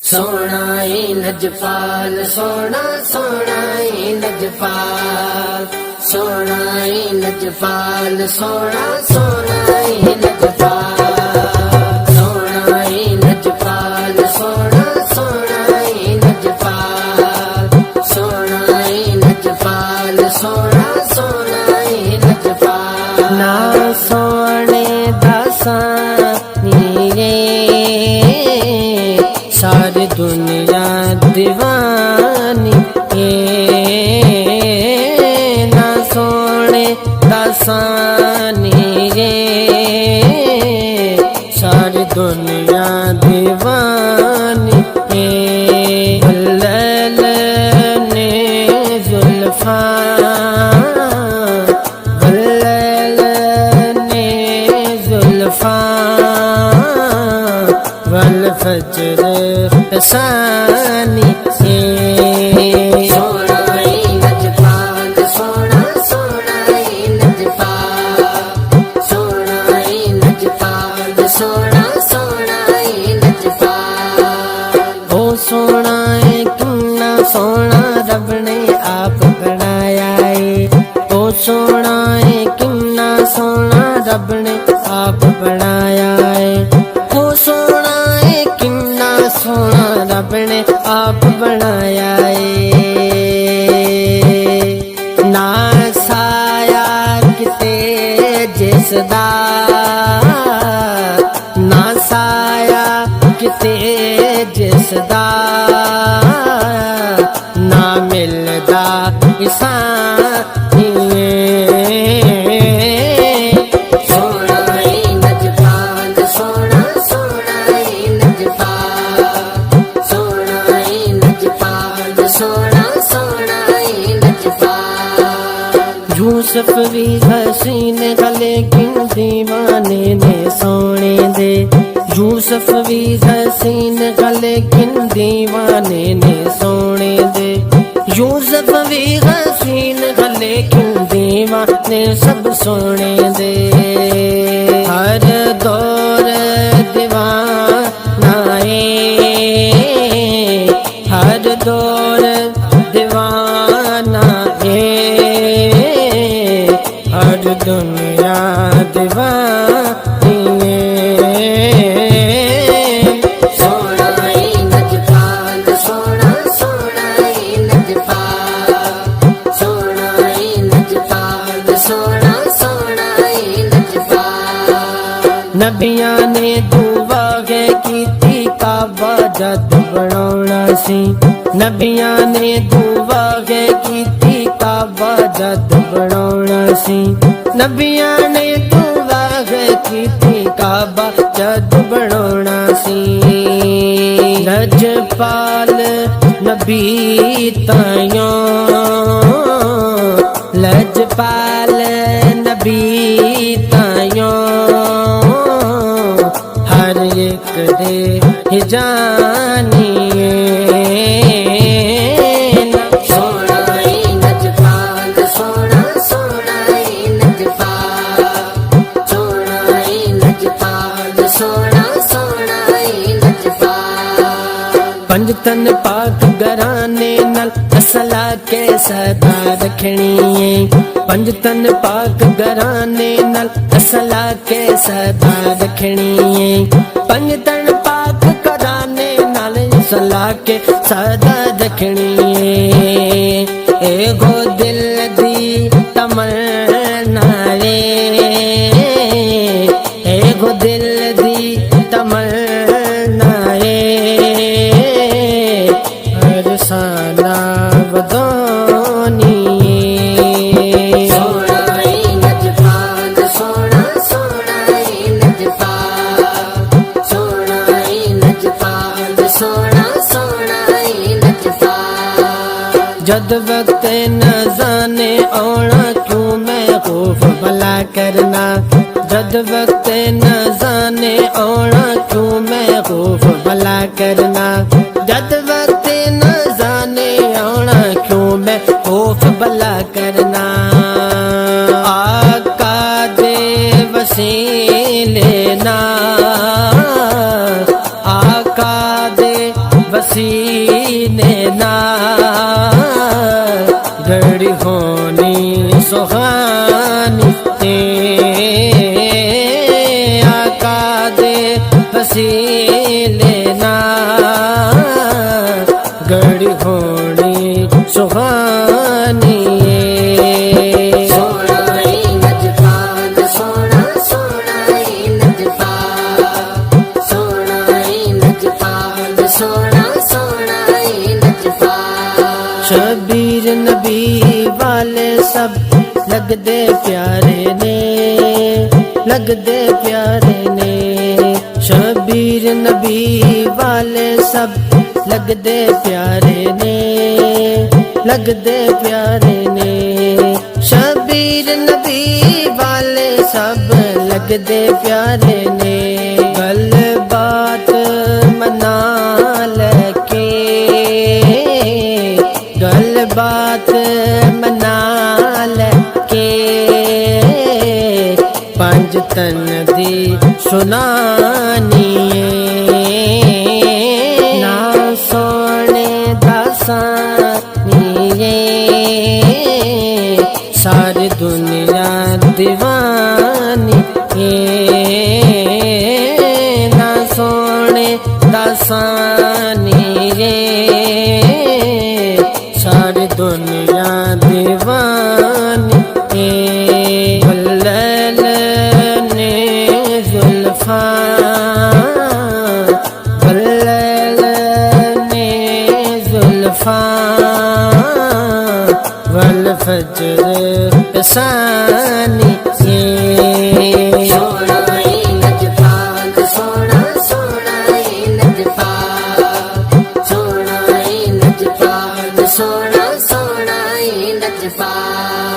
सोना ए लजपाल सोना सोना ए लजपाल सोना ए लजपाल सोना सोना ए लजपाल सोना ए लजपाल सोना सोना ए लजपाल सोना ए लजपाल सोना सोना ए लजपाल ना सोने दासा नीरे सारी दुनिया दीवानी ना सोने दासानी रे सारी दुनिया दीवानी लल ने जुल्फा लल ने जुल्फा वल फजर सानी से सोना ए लजपाल सोना सोना ए लजपाल सोना ए लजपाल सोना सोना ए लजपाल ओ सोना है कितना सोना रब ने आप बनाया है ओ सोना है कितना सोना रब ने आप बनाया है ओ सोना है कितना सोना रब ने आप बनाया है ना साया किते जिसदा ना साया किते जिसदा ना मिलदा इंसान यूसुफ भी हसीन लेकिन दीवाने ने सोने दे यूसुफ भी हसीन लेकिन दीवाने ने सोने दे यूसुफ भी हसीन लेकिन दीवाने सब सोने दे हर दौर दीवाना हर दौर दीवाना हर दुनिया दीवानी सोना ए लजपाल सोना सोना ए लजपाल सोना ए लजपाल सोना सोना ए लजपाल नबियां ने दुआ है कीती काबा जद बनाउणा सी नबियां ने दुआ है कीती काबा जद बनाउणा सी नबियां ने दुआ है कीती काबा जद बनाउणा सी लजपाल नबी तायों लजपाल नबी तायों हर एक दे जानिए पंजतन पाक घराने नल असला के सदा रखनी है पंजतन पाक घराने नल असला के सदा रखनी है पंजतन पाक घराने नल असला के सदा रखनी है एगो दिल दी तमन्ना रे एगो दिल दी तमन्ना साना बदोनी सोना ए लजपाल सोना सोना ए लजपाल सोना ए लजपाल सोना सोना ए लजपाल जद वक्त न जाने आना क्यों मैं खौफ भला करना जद वक्त न जाने आना क्यों मैं खौफ भला करना जद वक्त न जाने आना क्यों मैं खौफ भला करना आका दे वसीले ना आका दे वसीने नाल गड़ी होनी सुहानी आका दे वसीले नाल गड़ी होनी सुहानी सोना ही नजफान सोना सोना ही नजफान सोना ही नजफान सोना सोना ही नजफान शबीर नबी वाले सब लगदे प्यारे ने लगदे प्यारे ने शबीर नबी वाले सब लगदे प्यारे ने लगदे प्यारे ने शबीर नबी वाले सब लगदे प्यारे ने गल बात मना लेके गल बात मना लेके पंज तन दी सुनानी ना सोने दासानी सारी दुनिया दीवानी ना सोने दासानी सारी दुनिया दीवानी वल्लैल ने जुल्फा वल्लैल ने जुल्फा वल फजर सानी सोना ही नजफान सोना सोना ही नजफान सोना ही नजफान सोना सोना ही नजफान